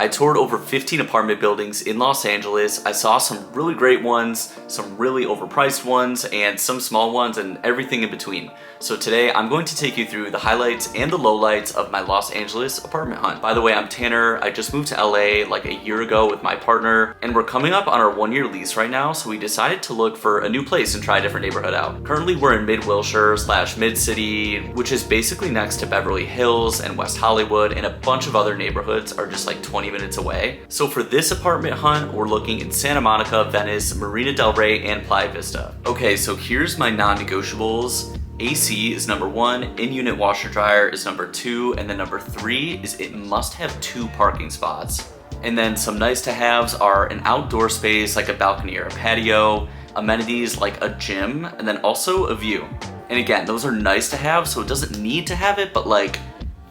I toured over 15 apartment buildings in Los Angeles. I saw some really great ones, some really overpriced ones, and some small ones, and everything in between. So today I'm going to take you through the highlights and the lowlights of my Los Angeles apartment hunt. By the way, I'm Tanner. I just moved to LA like a year ago with my partner, and we're coming up on our 1-year lease right now, so we decided to look for a new place and try a different neighborhood out. Currently we're in Mid-Wilshire / Mid-City, which is basically next to Beverly Hills and West Hollywood, and a bunch of other neighborhoods are just like 20 minutes away. So for this apartment hunt, we're looking in Santa Monica, Venice, Marina Del Rey, and Playa Vista. Okay, so here's my non-negotiables. AC is number 1, in-unit washer dryer is number 2, and then number 3 is it must have 2 parking spots. And then some nice to haves are an outdoor space like a balcony or a patio, amenities like a gym, and then also a view. And again, those are nice to have, so it doesn't need to have it, but like,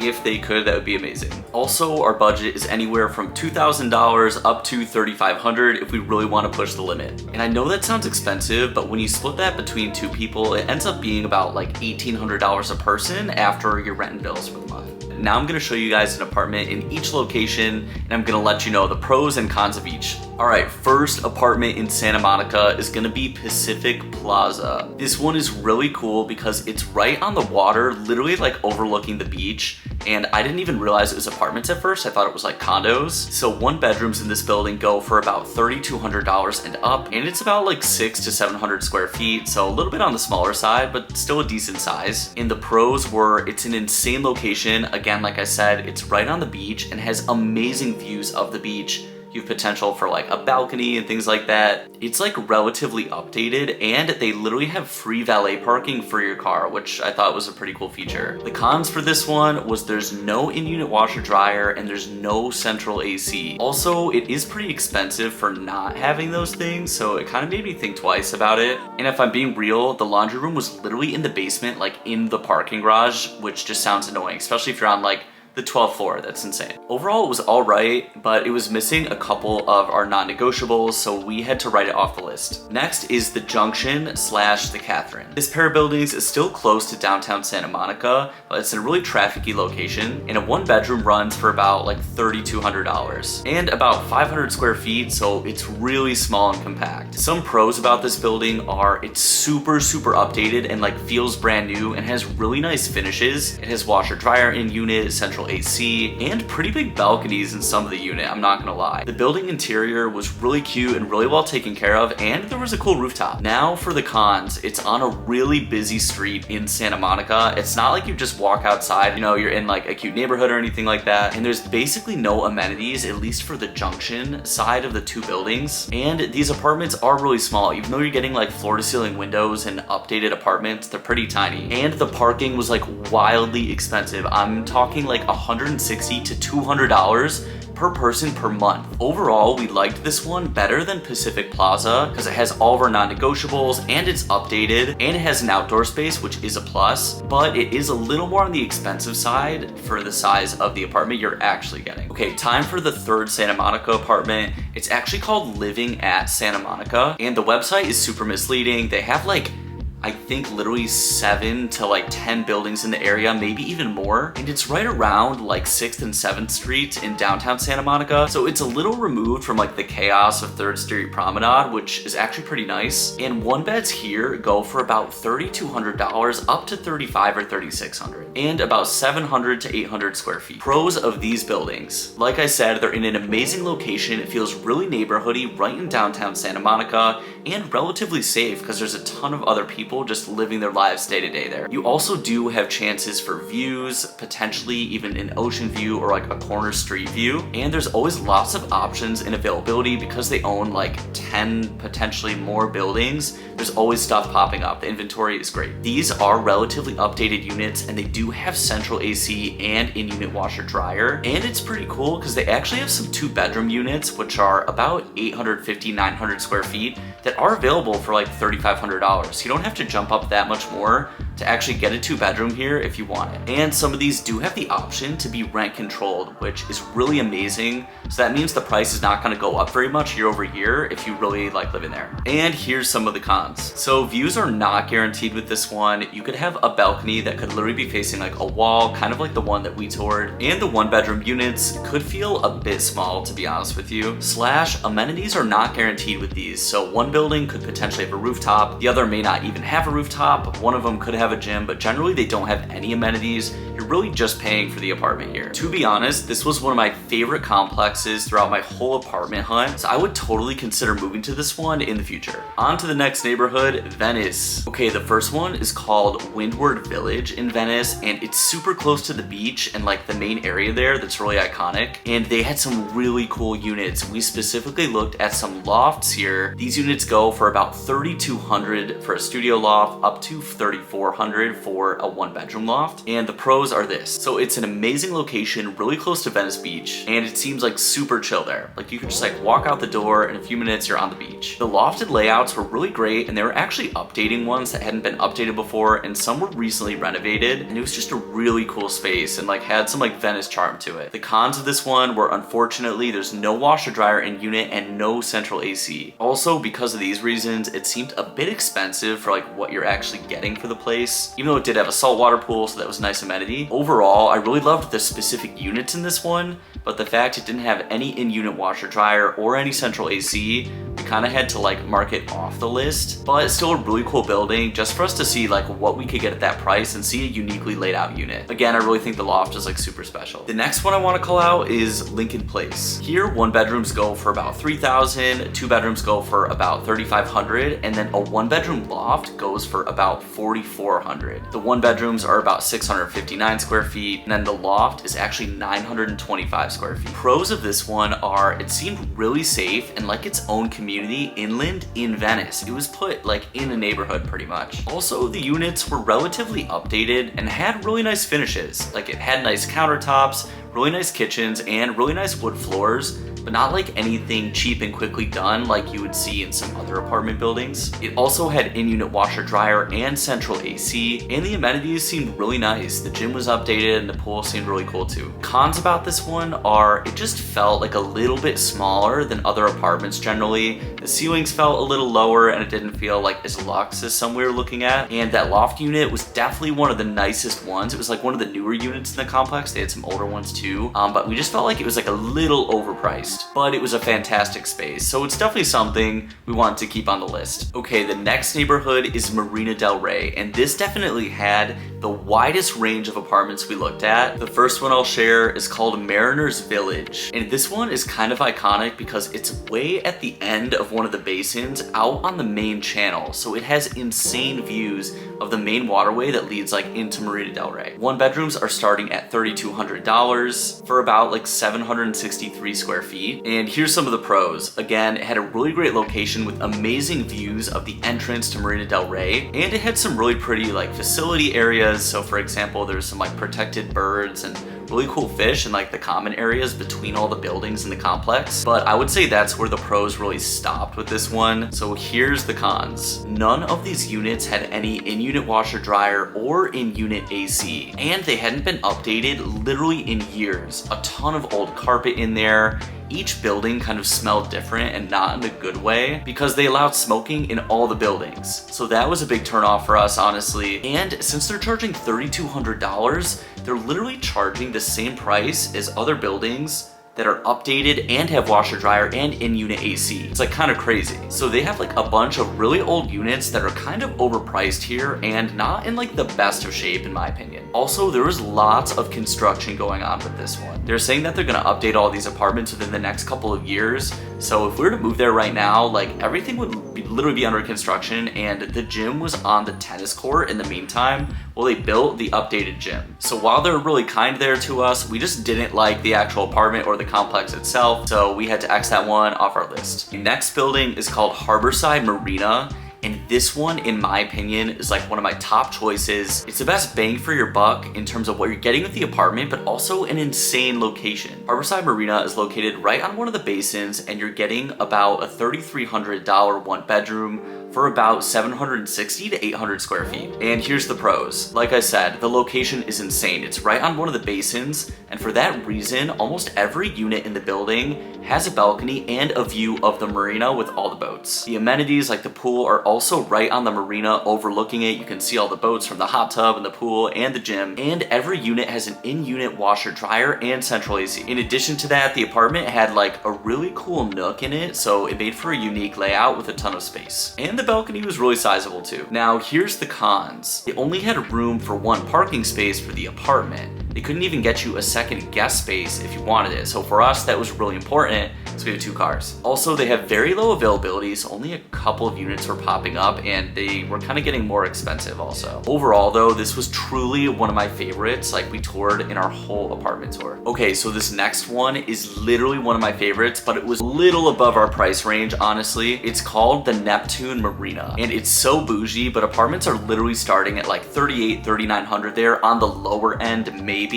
if they could, that would be amazing. Also, our budget is anywhere from $2,000 up to $3,500 if we really want to push the limit. And I know that sounds expensive, but when you split that between 2 people, it ends up being about like $1,800 a person after your rent and bills for the month. Now I'm gonna show you guys an apartment in each location, and I'm gonna let you know the pros and cons of each. All right, first apartment in Santa Monica is gonna be Pacific Plaza. This one is really cool because it's right on the water, literally like overlooking the beach. And I didn't even realize it was apartments at first. I thought it was like condos. So 1 bedrooms in this building go for about $3,200 and up, and it's about like 600 to 700 square feet. So a little bit on the smaller side, but still a decent size. And the pros were it's an insane location. Again, like I said, it's right on the beach and has amazing views of the beach. You have potential for like a balcony and things like that. It's like relatively updated, and they literally have free valet parking for your car, which I thought was a pretty cool feature. The cons for this one was there's no in-unit washer dryer and there's no central AC. Also, it is pretty expensive for not having those things, so it kind of made me think twice about it. And if I'm being real, the laundry room was literally in the basement, like in the parking garage, which just sounds annoying, especially if you're on like the 12th floor. That's insane. Overall, it was all right, but it was missing a couple of our non-negotiables, so we had to write it off the list. Next is the Junction / the Catherine. This pair of buildings is still close to downtown Santa Monica, but it's in a really trafficy location, and a 1-bedroom runs for about like $3,200 and about 500 square feet, so it's really small and compact. Some pros about this building are it's super updated and like feels brand new and has really nice finishes. It has washer dryer in unit, central AC, and pretty big balconies in some of the unit, I'm not gonna lie. The building interior was really cute and really well taken care of, and there was a cool rooftop. Now for the cons, it's on a really busy street in Santa Monica. It's not like you just walk outside, you know, you're in like a cute neighborhood or anything like that, and there's basically no amenities, at least for the Junction side of the 2 buildings. And these apartments are really small. Even though you're getting like floor-to-ceiling windows and updated apartments, they're pretty tiny. And the parking was like wildly expensive. I'm talking like $160 to $200 per person per month. Overall, we liked this one better than Pacific Plaza because it has all of our non-negotiables and it's updated and it has an outdoor space, which is a plus, but it is a little more on the expensive side for the size of the apartment you're actually getting. Okay, time for the 3rd Santa Monica apartment. It's actually called Living at Santa Monica, and the website is super misleading. They have like I think literally 7 to like 10 buildings in the area, maybe even more. And it's right around like 6th and 7th Street in downtown Santa Monica. So it's a little removed from like the chaos of 3rd Street Promenade, which is actually pretty nice. And 1 beds here go for about $3,200 up to $3,500 or $3,600, and about 700 to 800 square feet. Pros of these buildings. Like I said, they're in an amazing location. It feels really neighborhoody right in downtown Santa Monica, and relatively safe because there's a ton of other people just living their lives day to day there. You also do have chances for views, potentially even an ocean view or like a corner street view. And there's always lots of options and availability because they own like 10, potentially more buildings. There's always stuff popping up. The inventory is great. These are relatively updated units, and they do have central AC and in-unit washer dryer. And it's pretty cool because they actually have some 2-bedroom units, which are about 850, 900 square feet that are available for like $3,500. You don't have to jump up that much more, to actually get a 2-bedroom here if you want it. And some of these do have the option to be rent controlled, which is really amazing. So that means the price is not going to go up very much year over year if you really like living there. And here's some of the cons. So views are not guaranteed with this one. You could have a balcony that could literally be facing like a wall, kind of like the one that we toured. And the 1-bedroom units could feel a bit small, to be honest with you. Slash, amenities are not guaranteed with these. So one building could potentially have a rooftop. The other may not even have a rooftop. One of them could have a gym, but generally they don't have any amenities. You're really just paying for the apartment here. To be honest, this was one of my favorite complexes throughout my whole apartment hunt, so I would totally consider moving to this one in the future. On to the next neighborhood, Venice. Okay, the first one is called Windward Village in Venice, and it's super close to the beach and like the main area there that's really iconic. And they had some really cool units. We specifically looked at some lofts here. These units go for about $3,200 for a studio loft, up to $3,400 for a 1-bedroom loft. And the pros are this. So it's an amazing location, really close to Venice Beach, and it seems like super chill there. Like you could just like walk out the door, in a few minutes you're on the beach. The lofted layouts were really great, and they were actually updating ones that hadn't been updated before, and some were recently renovated, and it was just a really cool space and like had some like Venice charm to it. The cons of this one were, unfortunately, there's no washer dryer in unit and no central AC. Also, because of these reasons, it seemed a bit expensive for like what you're actually getting for the place, even though it did have a saltwater pool, so that was a nice amenity. Overall, I really loved the specific units in this one, but the fact it didn't have any in-unit washer dryer or any central AC, we kind of had to like mark it off the list. But it's still a really cool building just for us to see like what we could get at that price and see a uniquely laid out unit. Again, I really think the loft is like super special. The next one I want to call out is Lincoln Place. Here, 1-bedrooms go for about $3,000, 2-bedrooms go for about $3,500, and then a 1-bedroom loft goes for about $4,400. The 1-bedrooms are about 659 square feet, and then the loft is actually 925 square feet. Pros of this one are it seemed really safe and like its own community inland in Venice. It was put like in a neighborhood pretty much. Also, the units were relatively updated and had really nice finishes. Like it had nice countertops, really nice kitchens, and really nice wood floors, but not like anything cheap and quickly done like you would see in some other apartment buildings. It also had in-unit washer dryer and central AC, and the amenities seemed really nice. The gym was updated and the pool seemed really cool too. Cons about this one are it just felt like a little bit smaller than other apartments generally. The ceilings felt a little lower and it didn't feel like as luxe as some we were looking at. And that loft unit was definitely one of the nicest ones. It was like one of the newer units in the complex. They had some older ones too, but we just felt like it was like a little overpriced. But it was a fantastic space, so it's definitely something we want to keep on the list. Okay, the next neighborhood is Marina Del Rey, and this definitely had the widest range of apartments we looked at. The first one I'll share is called Mariner's Village, and this one is kind of iconic because it's way at the end of one of the basins out on the main channel, so it has insane views of the main waterway that leads like into Marina Del Rey. 1-bedrooms are starting at $3,200 for about like 763 square feet. And here's some of the pros. Again, it had a really great location with amazing views of the entrance to Marina Del Rey, and it had some really pretty like facility areas. So for example, there's some like protected birds and really cool fish in like the common areas between all the buildings in the complex. But I would say that's where the pros really stopped with this one. So here's the cons. None of these units had any in-unit washer dryer or in-unit AC, and they hadn't been updated literally in years. A ton of old carpet in there. Each building kind of smelled different, and not in a good way, because they allowed smoking in all the buildings. So that was a big turnoff for us, honestly. And since they're charging $3,200, they're literally charging the same price as other buildings that are updated and have washer dryer and in-unit AC. It's like kind of crazy. So they have like a bunch of really old units that are kind of overpriced here and not in like the best of shape in my opinion. Also, there was lots of construction going on with this one. They're saying that they're gonna update all these apartments within the next couple of years. So if we were to move there right now, like everything would literally be under construction, and the gym was on the tennis court in the meantime while they built the updated gym. So while they're really kind there to us, we just didn't like the actual apartment or the complex itself, so we had to X that one off our list. The next building is called Harborside Marina, and this one, in my opinion, is like one of my top choices. It's the best bang for your buck in terms of what you're getting with the apartment, but also an insane location. Harborside Marina is located right on one of the basins, and you're getting about a $3,300 1-bedroom, for about 760 to 800 square feet. And here's the pros. Like I said, the location is insane. It's right on one of the basins, and for that reason, almost every unit in the building has a balcony and a view of the marina with all the boats. The amenities like the pool are also right on the marina overlooking it. You can see all the boats from the hot tub and the pool and the gym, and every unit has an in-unit washer dryer and central AC. In addition to that, the apartment had like a really cool nook in it, so it made for a unique layout with a ton of space. And the balcony was really sizable too. Now here's the cons. They only had room for one parking space for the apartment. They couldn't even get you a second guest space if you wanted it. So for us, that was really important, so we have 2 cars. Also, they have very low availability, so only a couple of units were popping up, and they were kind of getting more expensive also. Overall though, this was truly one of my favorites, like we toured in our whole apartment tour. Okay, so this next one is literally one of my favorites, but it was a little above our price range, honestly. It's called the Neptune Marina, and it's so bougie, but apartments are literally starting at like 38, 3,900 there on the lower end, maybe.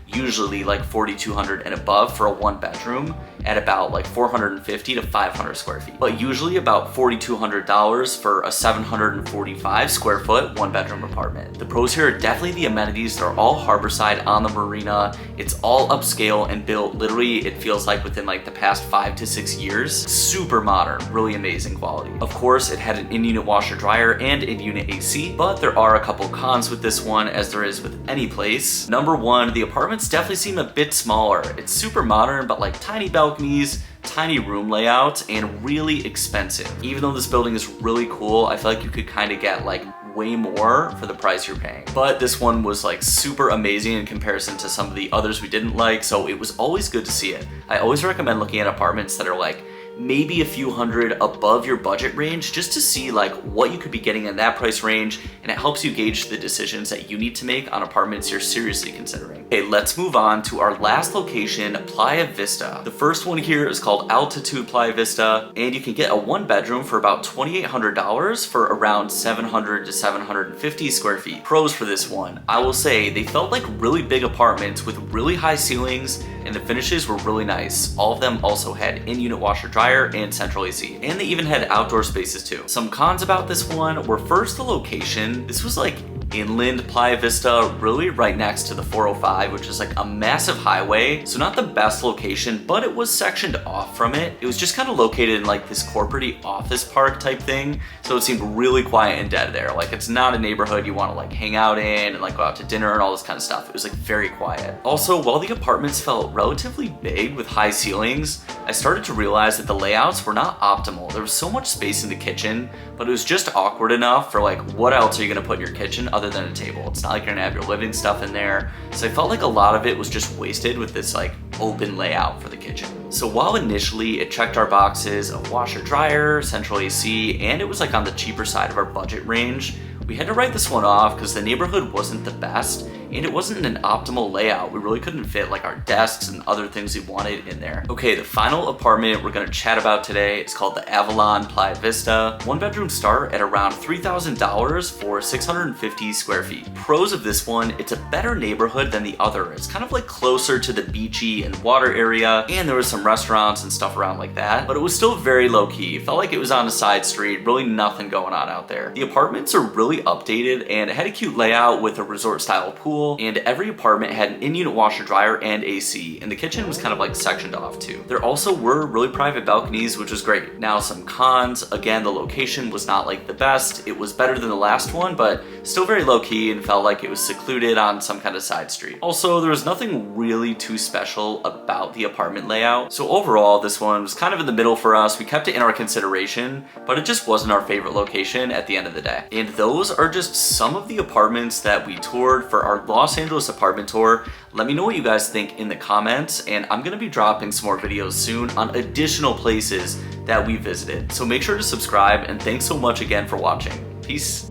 Usually like 4,200 and above for a 1-bedroom at about like 450 to 500 square feet. But usually about $4,200 for a 745 square foot 1-bedroom apartment. The pros here are definitely the amenities. They're all harborside on the marina. It's all upscale and built literally, it feels like within like the past 5 to 6 years. Super modern, really amazing quality. Of course, it had an in-unit washer dryer and in-unit AC, but there are a couple cons with this one, as there is with any place. Number one, the apartments definitely seem a bit smaller. It's super modern, but like tiny balconies, tiny room layouts, and really expensive. Even though this building is really cool, I feel like you could kind of get like way more for the price you're paying. But this one was like super amazing in comparison to some of the others we didn't like, so it was always good to see it. I always recommend looking at apartments that are like maybe a few hundred above your budget range, just to see like what you could be getting in that price range, and it helps you gauge the decisions that you need to make on apartments you're seriously considering. Okay, let's move on to our last location, Playa Vista. The first one here is called Altitude Playa Vista, and you can get a 1-bedroom for about $2,800 for around 700 to 750 square feet. Pros for this one, I will say they felt like really big apartments with really high ceilings, and the finishes were really nice. All of them also had in-unit washer dryer and central AC, and they even had outdoor spaces too. Some cons about this one were first the location. This was like inland Playa Vista, really right next to the 405, which is like a massive highway. So not the best location, but it was sectioned off from it. It was just kind of located in like this corporate office park type thing. So it seemed really quiet and dead there. Like it's not a neighborhood you want to like hang out in and like go out to dinner and all this kind of stuff. It was like very quiet. Also, while the apartments felt relatively big with high ceilings, I started to realize that the layouts were not optimal. There was so much space in the kitchen, but it was just awkward enough for like, what else are you gonna put in your kitchen other than a table? It's not like you're gonna have your living stuff in there. So I felt like a lot of it was just wasted with this like open layout for the kitchen. So while initially it checked our boxes of washer dryer, central AC, and it was like on the cheaper side of our budget range, we had to write this one off because the neighborhood wasn't the best and it wasn't an optimal layout. We really couldn't fit like our desks and other things we wanted in there. Okay, the final apartment we're gonna chat about today is called the Avalon Playa Vista. 1-bedroom start at around $3,000 for 650 square feet. Pros of this one, it's a better neighborhood than the other. It's kind of like closer to the beachy and water area, and there was some restaurants and stuff around like that, but it was still very low key. It felt like it was on a side street, really nothing going on out there. The apartments are really updated and it had a cute layout with a resort style pool, and every apartment had an in-unit washer dryer and AC, and the kitchen was kind of like sectioned off too. There also were really private balconies, which was great. Now some cons, again, the location was not like the best. It was better than the last one, but still very low key and felt like it was secluded on some kind of side street. Also, there was nothing really too special about the apartment layout. So overall, this one was kind of in the middle for us. We kept it in our consideration, but it just wasn't our favorite location at the end of the day. And those are just some of the apartments that we toured for our Los Angeles apartment tour. Let me know what you guys think in the comments, and I'm gonna be dropping some more videos soon on additional places that we visited. So make sure to subscribe, and thanks so much again for watching. Peace.